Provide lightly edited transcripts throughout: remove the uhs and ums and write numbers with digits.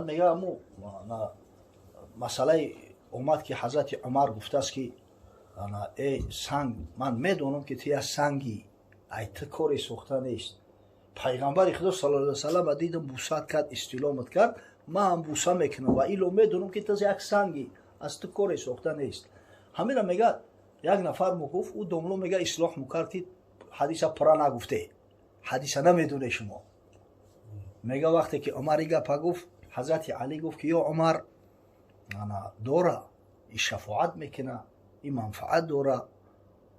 بعد میگه امو مسئله اومد که حضرت عمر گفته است که ای سنگ من میدونم که تو از سنگی ای تو کاری سوخته نیست. پیغمبر خدا صلی الله علیه و سلم دیدم بوسات کرد استلامت کرد من هم بوسه میکنم و ایلو میدونم که تو یک سنگی از تو کاری سوخته نیست. همین را میگه یک نفر میگفت او دملو میگه اصلاح میکردید حدیث پرا نگفته حدیث نمیدونه شما. میگه وقتی که عمر گپ گفت حضرت علی گفت که یا عمر انا دوره این شفاعت میکنه این منفعت دوره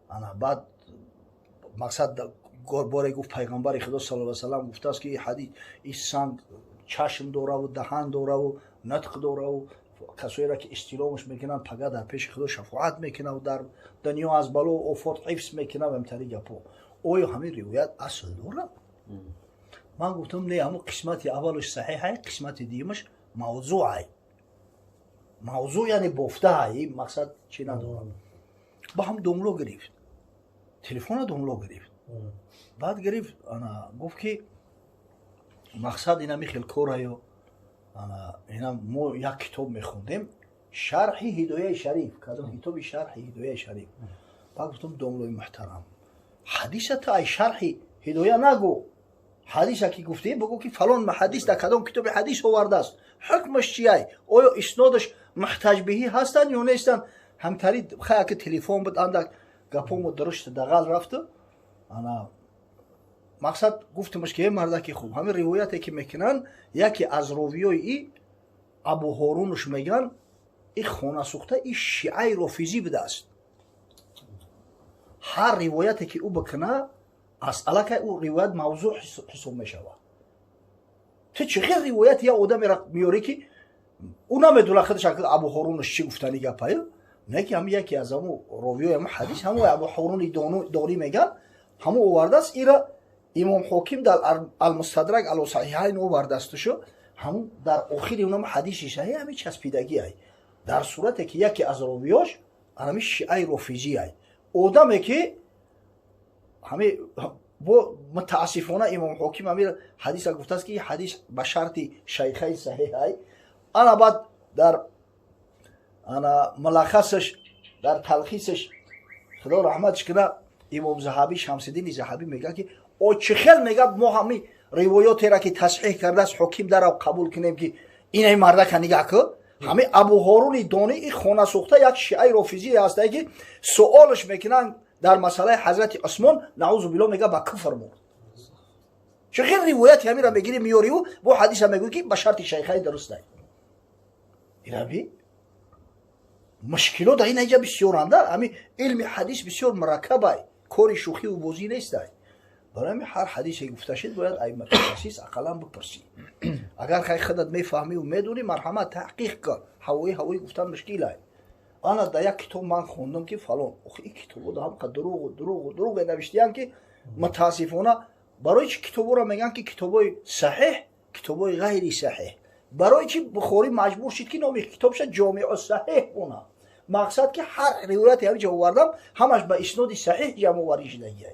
انا بعد مقصد باره گفت پیغمبر خدا صلی الله علیه و سلم گفته است که این حدیث این سنگ چشم دوره و دهان دوره و نطق دوره و کسایی را که استلامش میکنن پگه در پیش خدا شفاعت میکنه و در دنیا از بالا و افات حفظ میکنه و امتری گپو اویا همین روایت اصل دوره. من گفتم نه همون قسمت اولش صحیحه قسمت دیگه‌اش موضوعه. موضوع یعنی بفته این مقصد چی نداره. با هم دنبلو گرفت تلفن دنبلو گرفت بعد گرفت انا گفت که مقصد اینا میخیل کوره یا اینا ما یک کتاب میخوندیم شرح هدایه شریف کدام کتاب شرح هدایه شریف. بعد گفتم دنبلوی محترم حدیث تا ای شرح هدایه نگو حدیث که گفتی بگو که فلان حدیث در کدام کتاب حدیث آورده است حکمش چیه آیا اسنادش محتاج بهی هستن یا نیستن. همتری خیلی که تلفن بود اندک گپامو درشت دغل رفته انا مقصد گفتمش که مرده که خوب همین روایتی که میکنن یکی از راویای ای ابو هارونش میگن این خانه سوخته این شیعه رافیزی بوده است. هر روایتی که او بکنه اصلا که او روایت موضوع حساب میشوه. تو چه روایت یا آدمی را میاری که او نمیدونه خودش ابو هارونش چی گفتنی گپه نه که هم یکی از همون راویای هم حدیث همون ابو هارون داری میگن همون آورده است. ایرا امام حاکم در المستدرک علی صحیحین آورده استشو همون در آخر اونم حدیث صحیح همین چسبیدگی ای در صورتی که یکی از راویاش همین شیعه رافیزی ای آدمی که همین با متاسفانه امام حاکم همین حدیث گفته است که حدیث به شرط شیخین صحیح ای. انا بعد در انا ملخصش در تلخیصش خدا رحمتش کنه امام ذهبی شمس الدین ذهبی میگه که او چه خیل میگه ما همین روایاتی را که تصحیح کرده است حکیم در قبول کنیم که این مرده که نگاه که همین ابو هارون دانی این خانه سوخته یک شیعه رافیزی هسته که سوالش میکنن در مسئله حضرت عثمان نعوذ بالله میگه با کفر مرد. چه خیل روایت همین را میگیری میاری و با حدیث میگه که به شرط شیخین درست است. ایرابی مشکلات این اینجا بسیار اندر همین علم حدیث بسیار مرکبه کاری شوخی و بازی نیست. برای هر حدیثی گفته شد باید ائمه تخصیص اقلا بپرسی. اگر خیلی خودت میفهمی و میدونی مرحمت تحقیق کن. هوایی گفتن مشکله. انا در یک کتاب من خوندم که فلان این کتابو هم که دروغ نوشتیان که متاسفانه برای چه کتابو را میگن که کتابای صحیح کتابای غیر صحیح. برای چی بخاری مجبور شد که نام کتابش جامع الصحیح بونه. مقصد که هر روایتی همینجا آوردم همش به اسناد صحیح جمع آوری شدگی.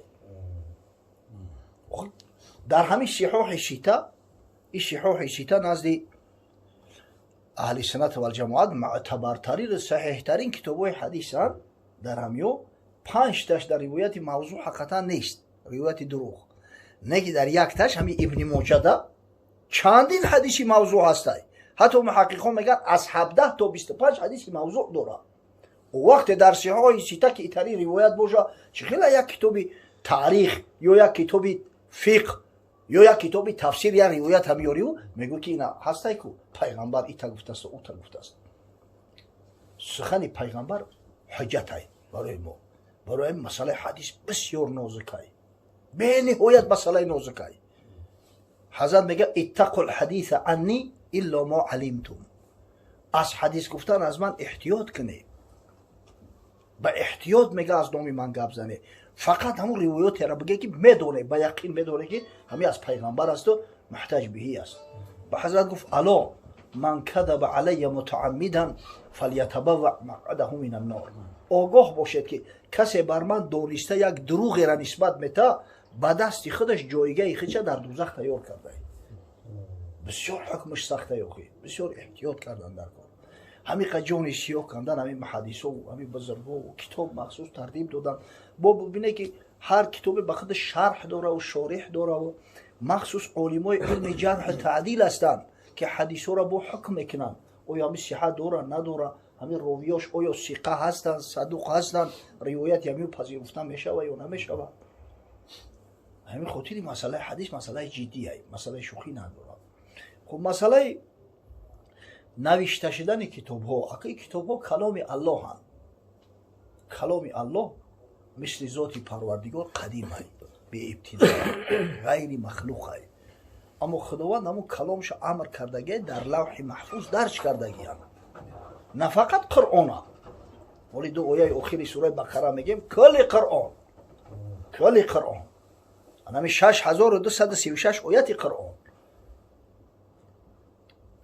در همین صحاح شیتا این صحاح شیتا نزد اهل سنت و الجماعت معتبرترین صحیح ترین کتابای حدیثن در همیو 5 تاش در روایت موضوع حقیقتا نیست روایت دروغ نه که در یک تاش همین ابن ماجه چندین حدیثی موضوع هسته. حتی محققان میگن از 17 تا 25 حدیثی موضوع داره. وقت در صحاح شیتا که ایتری روایت باشه چه خیلی یک کتابی تاریخ یا یک کتابی فقه یا یک کتابی تفسیر یا روایت هم یاری و میگو که اینا هسته که پیغمبر ایتا گفته است و اوتا گفته است. سخن پیغمبر حجت های برای ما. برای مسئله حدیث بسیار نازک های به نهایت مسئله نازک های. حضرت میگه اتقوا الحدیث عنی الا ما علمتم. از حدیث گفتن از من احتیاط کنید. با احتیاط میگه از نام من گپ زنه. فقط همون روایات را بگه که میدونه با یقین میدونه که همین از پیغمبر است و محتاج بهی است. به حضرت گفت الا من کذب علی متعمدا فلیتبوأ مقعده من النار. آگاه باشید که کسی بر من دانسته یک دروغی را نسبت میده با دست خودش جایگاه خودش در دوزخ تیار کرده. بسیار حکمش سخته یوخی بسیار احتیاط کردن در کار همین قجون سیاه کندن همین محادثه و همین بزرگا و کتاب مخصوص ترتیب دادن با ببینه که هر کتاب به خود شرح داره و شارح داره و مخصوص علمای علم جرح تعدیل هستند که حدیثا را با حکم میکنن آیا همین صحت داره نداره همین راویاش آیا ثقه هستند صدوق هستند روایت همین پذیرفته میشه و یا نمیشه همین خاطر مسئله حدیث مسئله جدیه مسئله شوخی نداره خب مسئله نوشته شدن کتاب ها اگه کتاب ها کلام الله هم کلام الله مثل ذات پروردگار قدیم های به ابتدا غیر مخلوق های اما خداوند همون کلامش امر کردگی در لوح محفوظ درج کردگی هم نه فقط قرآن ولی دو آیه اخیر سوره بقره میگیم کل قرآن کل قرآن همین 6236 آیت قرآن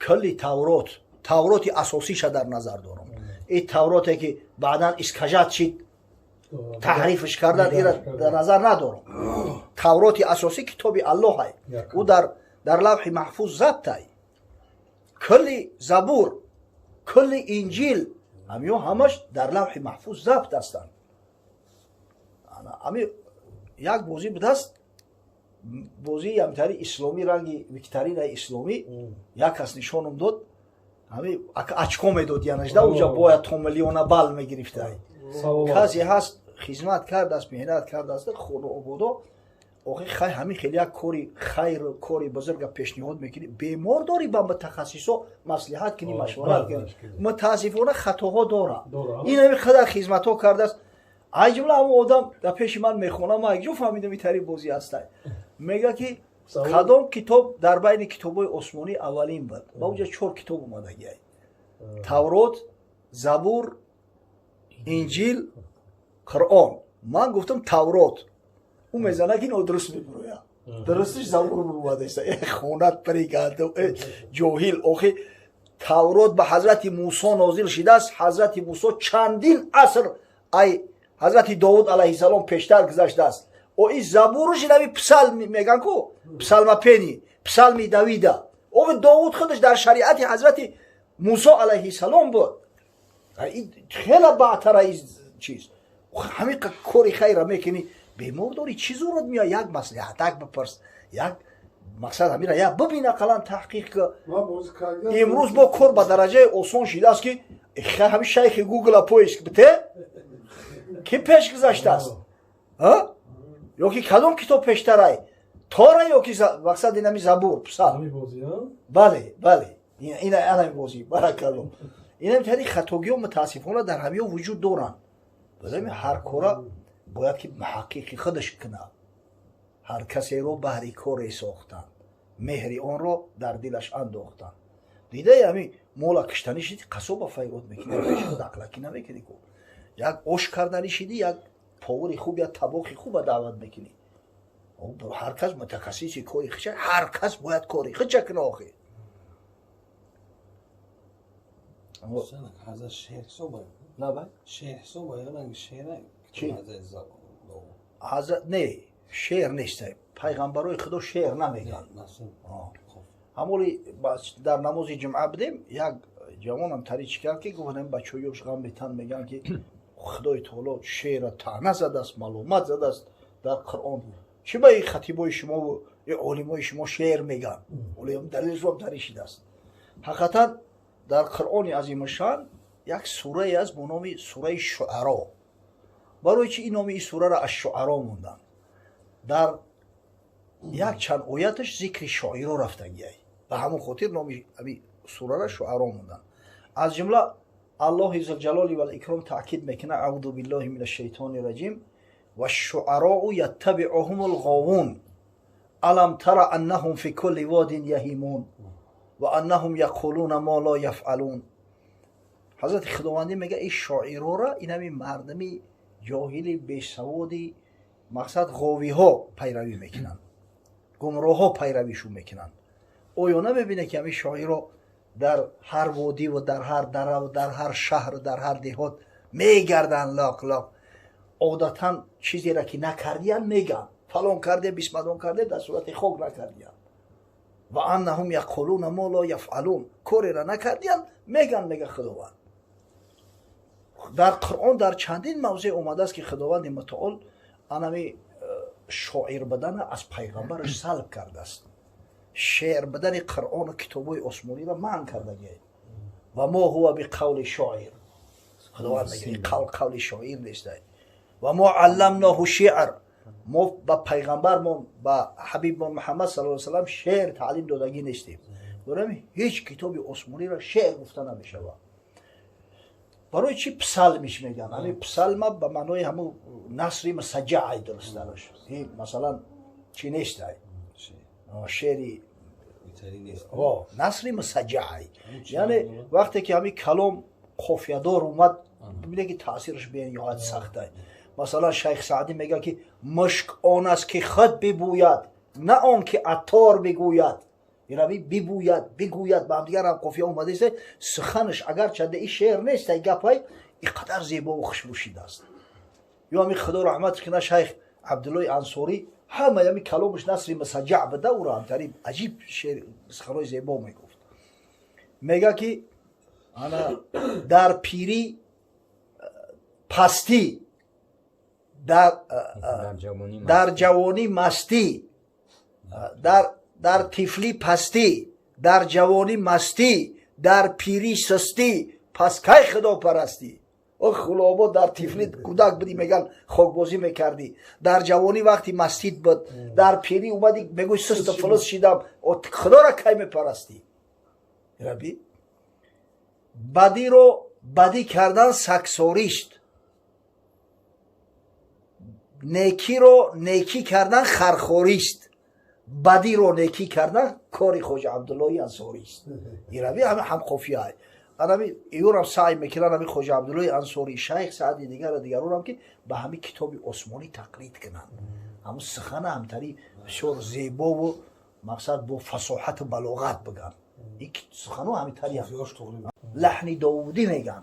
کلی تورات اساسیش در نظر دارم این توراتی که بعدا اسکجات شد تحریفش کردن این در نظر ندارم تورات اساسی کتاب الله های او در لوح محفوظ ضبط های کلی زبور کلی انجیل همش در لوح محفوظ ضبط هستند همین یک بازی بدست بازی همتری اسلامی رنگی ویکترین اسلامی یک کس نشانم داد همین اچکو میداد یعنی اجدا اونجا باید تو میلیون بال میگرفته کسی هست خدمت کرد است مهنت کرد است خود و عبودا آخه همین خیلی یک کاری خیر کاری بزرگ پیشنهاد میکنی بیمار داری با متخصصا مصلحت کنی مشورت کنی متاسفانه خطاها داره این همین خدا خدمت ها کرده است ای جمله همون آدم در پیش من میخونه ما یک جو فهمیدم این طریق بازی هسته میگه که کدام کتاب در بین کتابای عثمانی اولین بود با اونجا 4 کتاب اومدگی تورات زبور انجیل قرآن من گفتم تورات اون میزنه که اینو درست میبرویا درستش زبور اومده است خونت پریگرده جاهل آخه تورات به حضرت موسی نازل شده است حضرت موسی چندین عصر ای حضرت داود علیه السلام پیشتر گذشته است او این زبورش نمی پسلم میگن کو پسلم پنی پسلم داوید او داود خودش در شریعت حضرت موسی علیه السلام بود این خیلی بعدتر از چیز همین کاری خیر میکنی بیمار داری چی ضرورت میاد یک مصلحت یک بپرس یک مقصد همین را یک ببینه قلم تحقیق که امروز با کار به درجه آسان شده است که همین شیخ گوگل پویش بته کی پیش گذاشته است یا که کدام کتاب پیشتره تاره یا که مقصد اینمی زبور پسر بله این همین بازی بارکالله این هم تری خطاگی و متاسفانه در همه وجود دارن بودم هر کارا باید که محققی خودش کنه هر کسی رو بهری کاری ساختن مهری آن رو در دلش انداختن دیده همین مولا کشتنی شدی قصاب فیروت میکنه پیش خود اقلکی نمیکنی که یک آش کردنی شدی یک پاوری خوب یا طباخی خوب دعوت میکنی هر کس متخصصی کاری خیشه هر کس باید کاری خیشه کنه آخی هذا شعر صبح نه باید شعر صبح یا نه شعر چی؟ نه شعر نیست پیغمبرای خدا شعر نمیگن همولی در نماز جمعه بدیم یک جوان هم تری چی کرد که گفتن بچه‌هایش غم میتن میگن که خدای تعالی شعر طعنه زده است معلومات زده است در قرآن چی به خطیبای شما و علمای شما شعر میگن ولی هم دلیلش هم تری شده است حقیقتا در قرآن عظیم شان یک سوره است به نام سوره شعرا برای چی این نام این سوره را از شعرا موندن در یک چند آیاتش ذکر شاعرها رفتگی به همون خاطر نام این سوره را شعرا موندن از جمله الله ذوالجلال و الاکرام تاکید میکنه اعوذ بالله من الشیطان الرجیم و الشعراء یتبعهم الغاوون الم تر انهم فی کل واد یهیمون و انهم یقولون ما لا یفعلون حضرت خداوندی میگه این شاعرها را این همین مردمی جاهلی بیسوادی مقصد غاوی ها پیروی میکنن گمراه ها پیرویشون میکنن آیا نمیبینه که همین شاعرها در هر وادی و در هر دره و در هر شهر و در هر دهات میگردن لاق لاق عادتا چیزی را که نکردین میگن فلان کرده بیسمدان کرده در صورت خوب نکردین و انهم یقولون ما لا یفعلون، کاری را نکردین میگه خداوند. در قرآن در چندین موضع اومده است که خداوند متعال انمی شاعر بدن از پیغمبرش سلب کرده است. شعر بدن قرآن و کتابای آسمانی را منع کرده و ما هو بقول شاعر. خداوند میگه قول شاعر نیست. و ما علمناه شعر، ما با پیغمبر ما با حبیب محمد صلی الله علیه و سلم شعر تعلیم دادگی نیستیم. برای هیچ کتابی آسمانی را شعر گفته نمیشه. برای چی پسلمش میگن؟ همین پسلم به معنای همون نثر مسجع درست داشت. این مثلا چی نیست؟ شعری نثر مسجع، یعنی وقتی که همین کلام خفیه دار اومد ببینید که تاثیرش به نهایت سخته. مثلا شیخ سعدی میگه که مشک آن است که خود ببوید نه آن که عطار بگوید. یعنی بگوید با هم دیگر هم قافیه اومده است. سخنش اگر چنده این شعر نیست، این گپای اینقدر زیبا و خوشبوشیده است. یا همین خدا رحمت کنه شیخ عبدالله انصاری همه همین کلامش نثر مسجع به دور همترین عجیب شعر سخنهای زیبا میگفت. میگه که انا در پیری پستی، در جوانی مستی، در طفلی پستی، در جوانی مستی، در پیری سستی، پس کی خدا پرستی؟ او خلابا در طفلی کودک بودی میگن خاکبازی میکردی، در جوانی وقتی مستید بود، در پیری اومدی میگوی سست فلس شیدم، خدا را کی میپرستی؟ ربی بدی رو بدی کردن سگساریست، نیکی رو نیکی کردن خرخوریست، بدی رو نیکی کردن کاری خواجه عبدالله انصاری است. این روی هم خفیه های ایون هم سعی میکنن همین خواجه عبدالله انصاری شیخ سعدی دیگران هم که به همین کتاب عثمانی تقلید کنن، همون سخن همتری بسیار زیبا و مقصد با فصاحت و بلاغت بگن. این سخنو همین تری هم لحنی داودی میگن.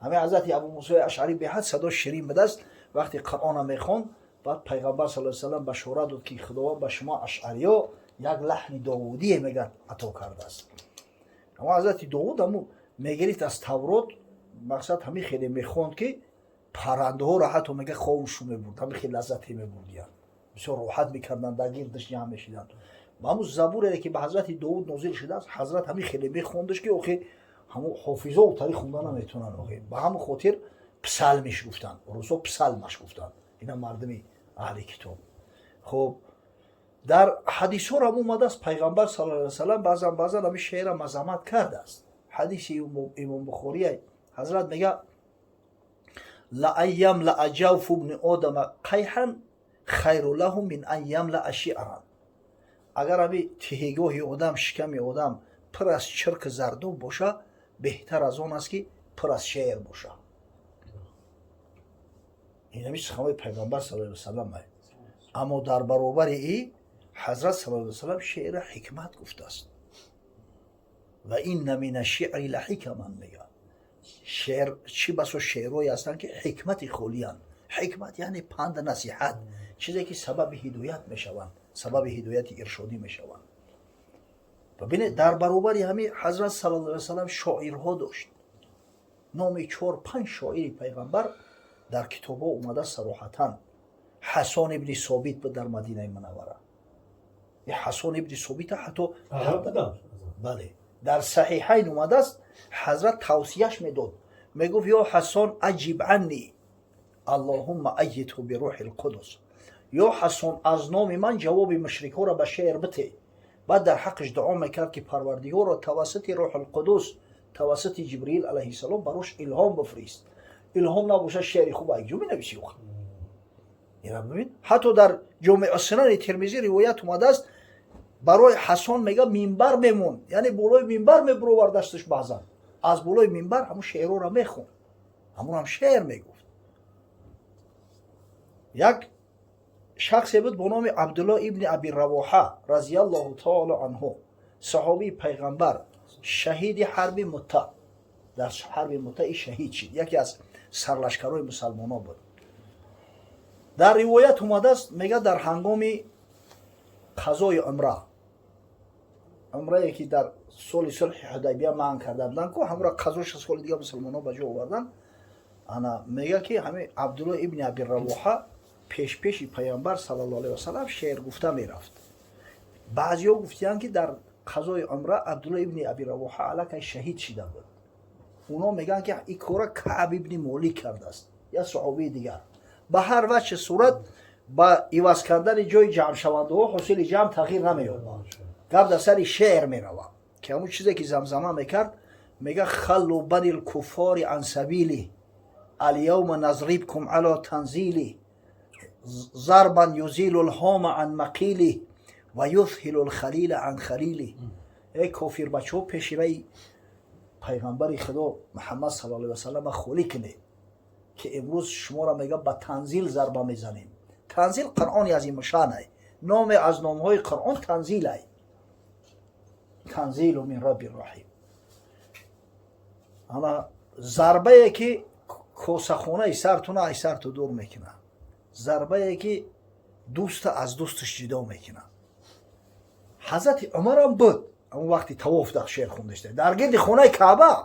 همین حضرت ابو موسی اشعری به حد صدا شیرین بده است. وقتی قرآن میخوان بعد پیغمبر صلی الله علیه و سلم بشارت داد که خداوند به شما اشعریا یک لحن داودی میگه عطا کرده است. اما حضرت داود هم میگرید از تورات، مقصد همین خیلی میخوند که پرنده ها راحت و میگه خوابشون میبرد، همین خیلی لذتی میبردیان، بسیار راحت میکردن، در گردش جمع میشیدن. همون زبوری که به حضرت داود نازل شده است، حضرت همین خیلی میخوندش که اوخی همون حافظه و تاریخ خوندن نمیتونن، اوخی به همون خاطر پسلمش گفتن، روسا پسلمش گفتن. اینا مردمی اهل کتاب. خب در حدیث ها هم اومده است پیغمبر صلی الله علیه و سلم بعضا همین شعر مذمت کرده است. حدیث امام بخاری حضرت میگه لأیم لأجوف ابن آدم قیحا خیر له من ان یملأ شعرا. اگر همین تهیگاه آدم، شکم آدم پر از چرک زردو باشه، بهتر از آن است که پر از شعر باشه. این همیشه سخنهای پیغمبر صلی الله علیه و سلم. اما در برابر این حضرت صلی الله علیه و سلم شعر حکمت گفته است. و این من الشعر لحکما میگه. شعر چی بسا شعرهایی هستند که حکمت خالیان. حکمت یعنی پند نصیحت، چیزی که سبب هدایت میشوند، سبب هدایت ارشادی میشوند. ببینید در برابر همین حضرت صلی الله علیه و سلم شاعرها داشت. نام 4-5 شاعر پیغمبر در کتابا اومده صراحتاً. حسان ابن ثابت بود در مدینه منوره. این حسان ابن ثابت حتی بله در صحیحین اومده است. حضرت توصیهش میداد، میگفت یا حسان عجیب عنی اللهم ایته بروح القدس. یا حسان از نام من جواب مشرک ها را به شعر بده. بعد در حقش دعا میکرد که پروردگار را توسط روح القدس، توسط جبرئیل علیه السلام براش الهام بفرست. الهام نباشه شعر خوب یک جو مینویسی. اینا ببین حتی در جامع السنن ترمذی روایت اومده است برای حسان میگه منبر بمون، یعنی بالای منبر میبرو دستش بعضا از بالای منبر همون شعرها را میخون، همون هم شعر میگفت. یک شخصی بود به نام عبدالله ابن ابی رواحه رضی الله تعالی عنه، صحابی پیغمبر، شهید حرب مؤتة. در حرب مؤتة شهید شد، یکی از سرلشکرهای مسلمانان بود. در روایت اومده است میگه در هنگام قضای عمره عمره که در سال صلح حدیبیه معن کرده بودن که همراه قضا 6 سال دیگه مسلمان ها به جا آوردن. انا میگه که همین عبدالله ابن ابی رواحه پیش پیامبر صلی الله علیه و سلم شعر گفته میرفت. بعضیا گفتن که در قضای عمره عبدالله ابن ابی رواحه علیه شهید شده بود. اونا میگن که این کار کعب ابن مالک کرده است یا صحابی دیگر. به هر وجه صورت با عوض کردن جای جمع شونده ها حاصل جمع تغییر نمی‌یابد. گپ در سر شعر میروه که همون چیزی که زمزمه میکرد میگه خلوا بنی الکفار عن سبیلی الیوم نضربکم علی تنزیلی ضربا یزیل الهام عن مقیلی و یذهل الخلیل عن خلیلی. ای کافر بچه‌ها پیشوی پیغمبر خدا محمد صلی الله علیه و سلم خولی کنه که امروز شما را میگه با تنزیل ضربه میزنیم. تنزیل قرآن عظیم شانه، نام از نامهای قرآن تنزیل است. تنزیل من رب الرحیم. اما ضربه که کوسخونه سرتون ای سرتو دور میکنه، ضربه که دوست از دوستش جدا میکنه. حضرت عمر هم بود اون وقتی طواف در شعر خوندشته در گرد خونه کعبه.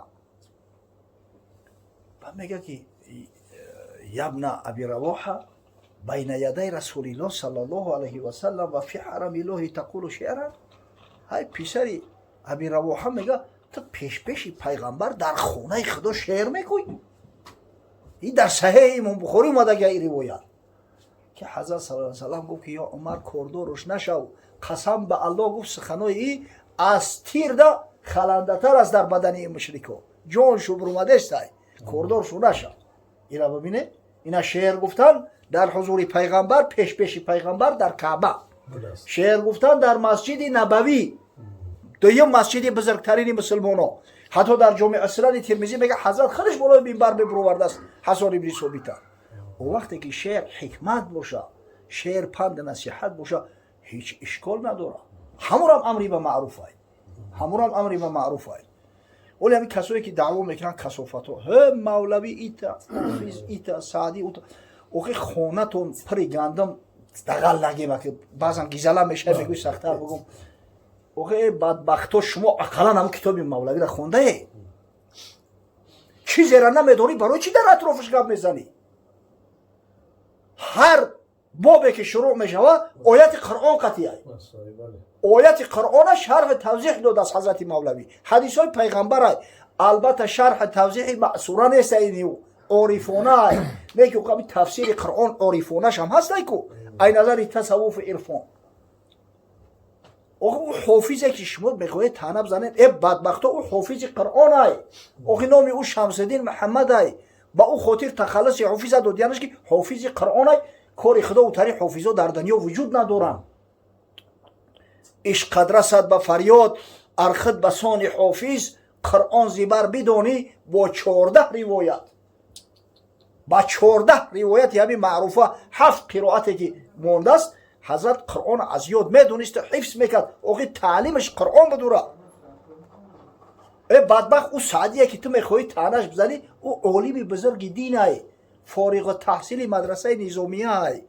بعد میگه که یبن ابی رواحه بین یدی رسول الله صلی الله علیه و سلم و فی حرم الله تقول شعرا. های پسری ابی رواحه میگه تو پیش پیغمبر در خونه خدا شعر میگویی؟ این در صحیح امام بخاری اومده که این روایت که حضرت صلی الله علیه و سلم گفت که یا عمر کردورش نشو، قسم به الله گفت سخنای این از تیر ده خلنده تر از در بدن مشرکو جان شو برومده است کردورش نشو. اینا ببینه اینا شعر گفتن در حضور پیغمبر پیش پیغمبر در کعبه، شعر گفتن در مسجد نبوی دویم مسجد بزرگترین مسلمان ها. حتی در جامع اسرار ترمذی میگه حضرت خودش بالای منبر ببرورده است حسن ابن ثابت. و وقتی که شعر حکمت باشه، شعر پند نصیحت باشه، هیچ اشکال نداره. همون هم امری به معروف است، همون هم امری به معروف است. ولی همین کسایی که دعوا میکنن کثافت ها مولوی ایتا حافظ ایتا سعدی اوتا اوخی خونتون پر گندم دغل نگیمه که بعضا گیزله میشه میگوی سختر بگم اوخی بدبختا شما اقلا هم کتاب مولوی را خونده ای چیزی را نمیدونی برای چی در اطرافش گپ میزنی؟ هر بابی که شروع میشه آیت قرآن قطعی است. آیت قرآن شرح توضیح داده از حضرت مولوی، حدیث های پیغمبر است. البته شرح توضیح معصوره نیست، اینو عارفانه است. نه که قبل تفسیر قرآن عارفانه‌ش هم هست کو ای نظر تصوف عرفان. او حافظی که شما بخواهید تنه بزنید ای بدبختا او حافظ قرآن است. او نام او شمس الدین محمد است. با او خاطر تخلص حافظ دادیانش که حافظ قرآن است. کار خدا و تاریخ حافظا در دنیا وجود ندارن. عشق قد رسد به فریاد ارخد به سان حافظ قرآن زیبر بدانی با 14 روایت، با 14 روایت یعنی معروفه 7 قرائتی که مونده است. حضرت قرآن از یاد میدونست حفظ میکرد. اوقی تعلیمش قرآن بدوره. ای بدبخت او سعدیه که تو میخوایی تانش بزنی او عالم بزرگ دین است، فارغ التحصیل مدرسه نظامیه است،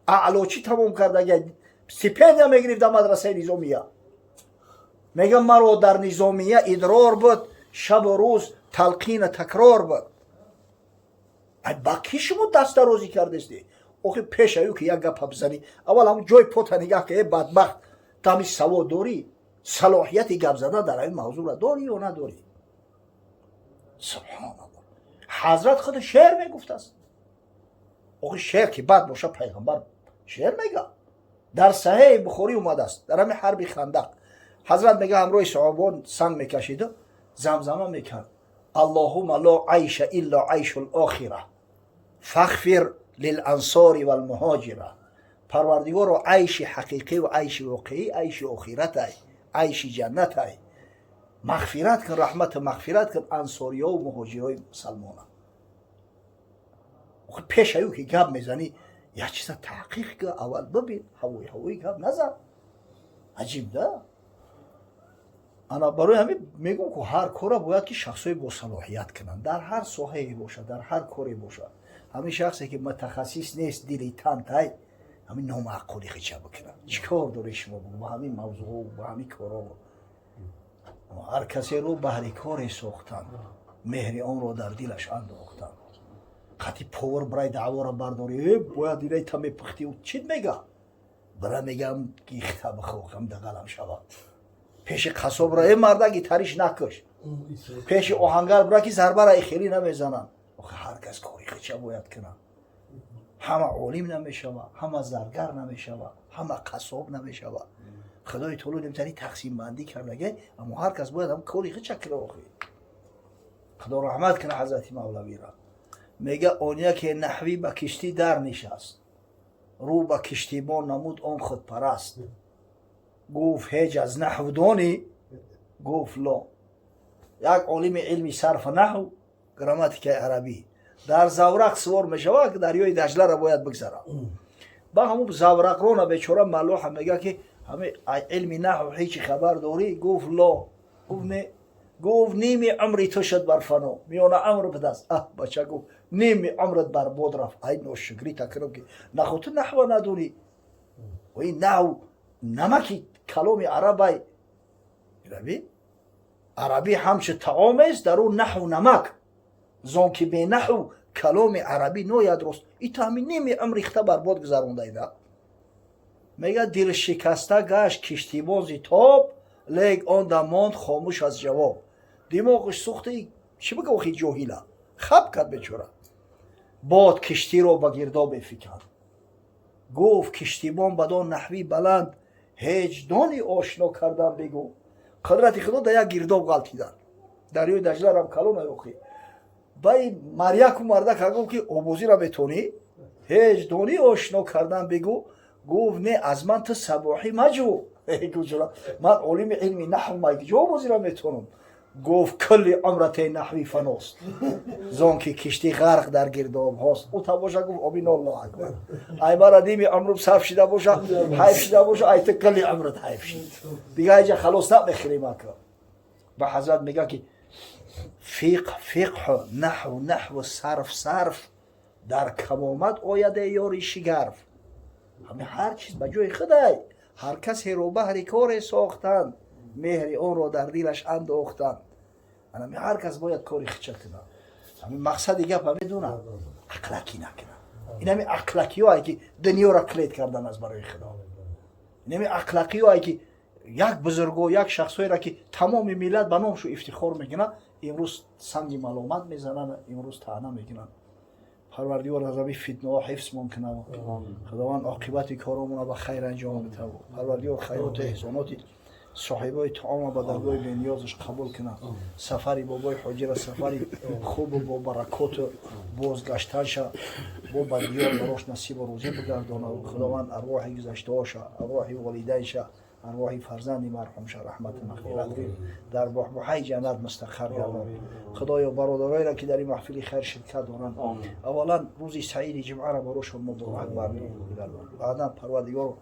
اعلاچی تمام کرده، استیپندیا میگرفت در مدرسه نظامیه. میگم مرا در نظامیه ادرار بود، شب و روز تلقین تکرار بود. ای باکی شما دست درازی کردستی اوخی پیش ایو که یک گپ بزنی اول همون جای پوت نگاه که بدبخت تامی سواد داری، صلاحیت گپ زدن در این موضوع را داری یا نداری؟ سبحان الله. حضرت خود شعر میگفت است. اوخی شعر که بعد باشه پیغمبر شعر میگه. در صحیح بخاری اومده است در همین حرب خندق حضرت میگه همراه صحابان سنگ میکشید زمزمه میکرد اللهم لا عیش الا عیش الاخره فاغفر للانصار والمهاجره. پروردگار و عیش حقیقی و عیش واقعی عیش آخرت است، عیش جنت است. مغفرت کن، رحمت مغفرت کن انصاریا و مهاجرای مسلمان. پیش ایو که گپ میزنی یک چیز تحقیق که اول ببین، هوایی گپ نزن. عجیب ده. انا برای همین میگم که هر کار باید که شخصای با صلاحیت کنن، در هر ساحه‌ای باشه، در هر کاری باشه. همین شخصی که متخصص نیست دیلیتانت است همین نامعقولی خیچه بکنن. چیکار داری شما با همین موضوع و با همین کارا؟ هر کسی رو بهر کاری ساختند، مهر آن را در دلش انداختند. قطعی پاور برای دعوا را برداری، باید اینه تمی پختی و چید میگه؟ برای میگم گیخته بخوخم دقلم شود. پیش قصاب را مردگی تریش نکش. پیش آهنگر برای که ضربه را خیلی نمیزنن. آخه هر کس کاری چه باید کنن؟ همه عالم نمیشود، همه زرگر نمیشود، همه قصاب نمیشود. خدای تعالی نمیتونی تقسیم بندی کرده، اما هر کس باید هم کاری چه کنه. خدا رحمت کنه حضرت مولوی را. میگه آنیا که نحوی به کشتی در نشست، رو به کشتیبان نمود آن خود پرست. گفت هیچ از نحو دانی؟ گفت لا. یک عالم علمی صرف نحو، گراماتیک عربی در زورق سوار میشود که دریای دجله را باید بگذره. با همون زورق رو بیچاره ملوح میگه که همه علم نحو هیچی خبر داری؟ گفت لا. گفت نه. گفت نیمی عمری تو شد بر فنا، میونه عمر بدست. بچه گفت نیمی عمرت بر بود رفت. ای نوشگری تکرم که نخو تو نحو ندونی. و این نحو نمکی کلام عربی. عربی همچه طعام است، در اون نحو نمک. زن که به نحو کلام عربی نوید درست. این تا همین نیمی عمر ریخته بر باد گذرونده ایده. میگه دل شکسته گشت کشتیبازی تاب، لیک آن دم ماند خاموش از جواب. دماغش سوخته، چی بگه آخی جاهیله؟ خب کرد بیچاره. باد کشتی را به گرداب افکند. گفت کشتیبان بدان نحوی بلند، هیچ دانی آشنا کردن بگو. قدرت خدا در یک گرداب غلطیدن. دریای دجله را هم کلو نیاخی. بای مریک و مرده که گفت که آبوزی را میتونی؟ هیچ دانی آشنا کردن بگو. گفت نه از من تو صباحی مجو. من علم علمی نحو مگی جو آبوزی را میتونم. گفت کلی عمرت نحوی فناست. زان که کشتی غرق در گرداب هاست. او تا باشه گفت آمین الله اکبر. ای مرا دیمی عمرم صرف شده باشه، حیف شده باشه، ای تو کلی عمرت حیف شد. دیگه اینجا خلاص نمیخریم اکرم. به حضرت میگه که فقه نحو صرف در کم آمد آید یاری شگرف. همه هر چیز به جای خدای. هر کسی رو بهر کار ساختند، مهر آن را در دلش انداختند. همه هر کس باید کاری خچه کنه. همین مقصد گپ هم میدونن، اقلکی نکنن. این همین اقلکی هایی که دنیا را کلید کردن از برای خدا. این همین اقلکی هایی که یک بزرگو یک شخصایی را که تمام ملت به نامشو افتخار میکنن، امروز سنگ ملامت میزنن، امروز طعنه میکنن. پروردگار از این فتنه ها حفظ ممکنه. خداوند عاقبت کارمون به خیر انجام بده. پروردگار خیرات و احسانات صاحبای طعام با درگاه بی‌نیازش قبول کنه. سفری بابای حجره سفری خوب و با برکات بازگشتنش با بدیار براش نصیب و روزی بگردانه. خداوند ارواح گذشته‌هاش، ارواح والدینش، ارواح فرزند مرحومش رحمت مغفرت کن، در بحبوحه جنت مستقر گردان. خدایا برادرایی را که در این محفل خیر شرکت دارند، اولا روزی سعید جمعه را براشون مبارک بگردان. بعدا پروردگار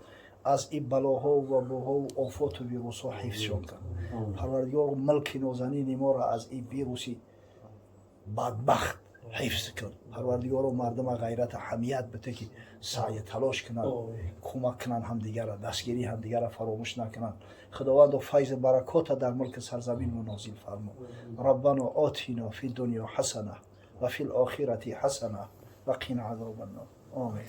از این بلاها و بوها و آفات و ویروس ها حفظشان کن. پروردگار ملک نازنین ما را از این ویروسی بدبخت حفظ کن. پروردگار مردم غیرت حمیت بده که سعی تلاش کنند، کمک کنند همدیگر را، دستگیری همدیگر را فراموش نکنند. خداوند فیض برکات در ملک سرزمین ما نازل فرما. ربنا آتینا فی الدنیا حسنه و فی الاخرة حسنه و قنا عذاب النار. آمین.